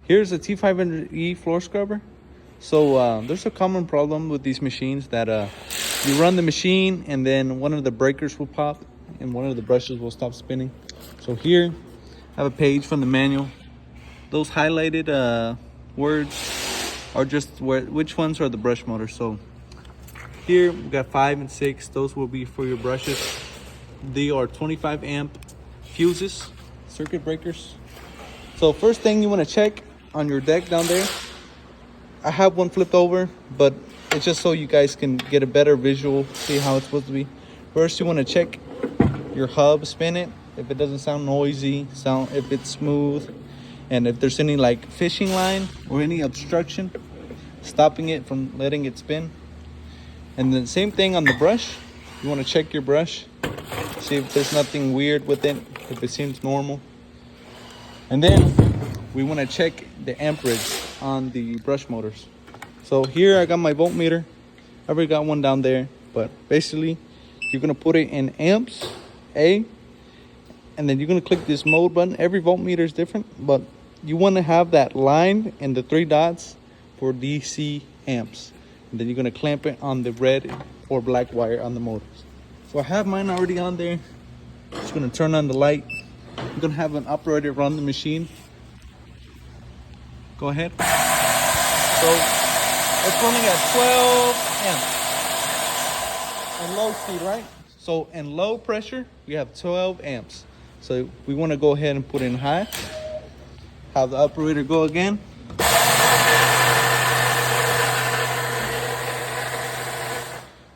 Here's a t500e floor scrubber. So there's a common problem with these machines that you run the machine and then one of the breakers will pop and one of the brushes will stop spinning. So here I have a page from the manual. Those highlighted words are just which ones are the brush motors. So here we got 5 and 6. Those will be for your brushes. They are 25 amp fuses, circuit breakers. So first thing you want to check on your deck down there. I have one flipped over, but it's just so you guys can get a better visual, see how it's supposed to be. First, you want to check your hub, spin it. If it doesn't sound noisy, if it's smooth, and if there's any like fishing line or any obstruction, stopping it from letting it spin. And then same thing on the brush. You want to check your brush, see if there's nothing weird with it, if it seems normal. And then we want to check the amperage on the brush motors. So here I got my voltmeter. I already got one down there, but basically you're gonna put it in amps, A, and then you're gonna click this mode button. Every voltmeter is different, but you want to have that line and the 3 dots for DC amps. And then you're gonna clamp it on the red or black wire on the motors. So I have mine already on there. Just gonna turn on the light. I'm gonna have an operator run the machine. Go ahead. So it's running at 12 amps and low speed, right? So in low pressure, we have 12 amps. So we want to go ahead and put in high. Have the operator go again.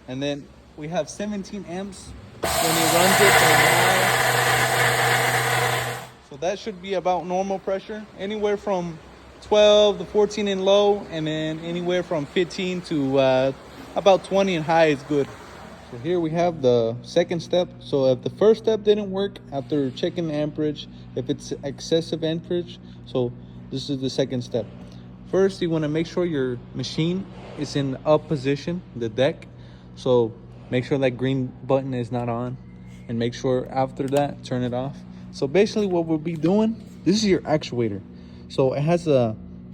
And then we have 17 amps when he runs it in high. So that should be about normal pressure, anywhere from 12 to 14 in low, and then anywhere from 15 to about 20 in high is good. So here we have the second step. So if the first step didn't work after checking the amperage, if it's excessive amperage, so this is the second step. First, you want to make sure your machine is in up position, the deck. So make sure that green button is not on, and make sure after that, turn it off. So basically what we'll be doing, this is your actuator. So it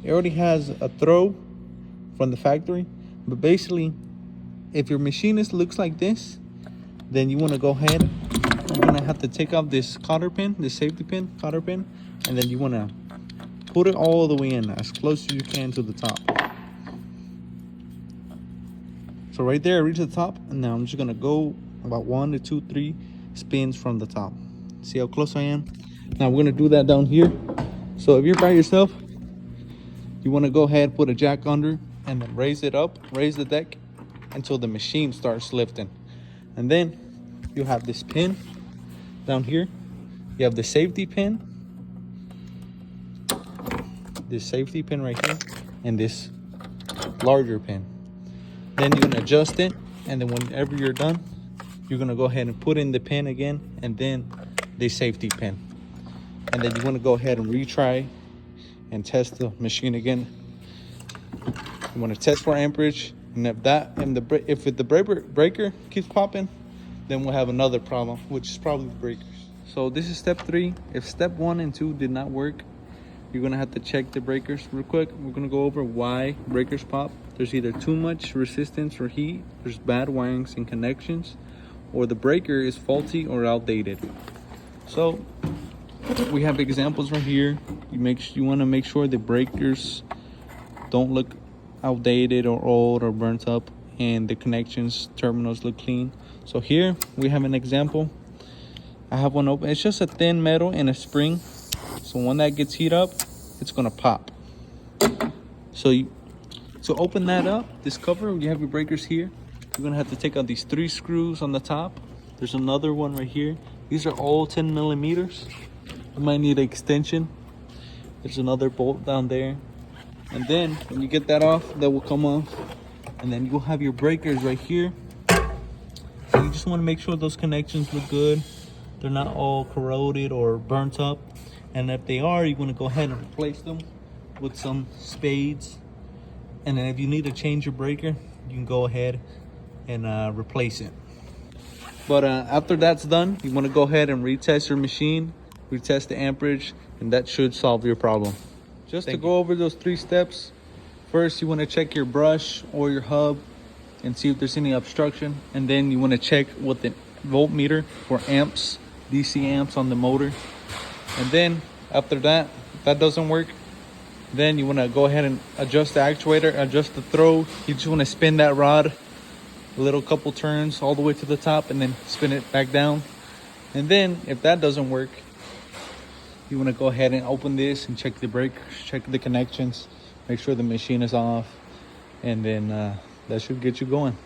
already has a throw from the factory, but basically if your machinist looks like this, then you want to go ahead, you're going to have to take off this cotter pin, this safety pin, cotter pin, and then you want to put it all the way in as close as you can to the top. So right there, I reach the top, and now I'm just going to go about 1 to 2, 3 spins from the top. See how close I am? Now we're going to do that down here. So if you're by yourself, you want to go ahead, put a jack under, and then raise it up, raise the deck until the machine starts lifting. And then you have this pin down here. You have the safety pin, this safety pin right here, and this larger pin. Then you're gonna adjust it, and then whenever you're done, you're gonna go ahead and put in the pin again, and then the safety pin. And then you want to go ahead and retry and test the machine again. You want to test for amperage, and if the breaker keeps popping, then we'll have another problem, which is probably the breakers. So this is step 3. If step 1 and 2 did not work, you're gonna have to check the breakers real quick. We're gonna go over why breakers pop. There's either too much resistance or heat, there's bad wirings and connections, or the breaker is faulty or outdated. So we have examples right here. You want to make sure the breakers don't look outdated or old or burnt up, and the connections terminals look clean. So here we have an example. I have one open. It's just a thin metal and a spring. So when that gets heat up, it's gonna pop. So to open that up, this cover, you have your breakers here. You're gonna have to take out these 3 screws on the top. There's another one right here. These are all 10 millimeters. You might need an extension. There's another bolt down there. And then when you get that off, that will come off. And then you'll have your breakers right here. So you just want to make sure those connections look good. They're not all corroded or burnt up. And if they are, you want to go ahead and replace them with some spades. And then if you need to change your breaker, you can go ahead and replace it. But after that's done, you want to go ahead and retest your machine, retest the amperage, and that should solve your problem. Just to go over those 3 steps, first you want to check your brush or your hub and see if there's any obstruction. And then you want to check with the voltmeter for amps, DC amps on the motor. And then after that, if that doesn't work, then you want to go ahead and adjust the actuator, adjust the throw. You just want to spin that rod a little couple turns all the way to the top and then spin it back down. And then if that doesn't work, you want to go ahead and open this and check the breakers, check the connections, make sure the machine is off, and then that should get you going.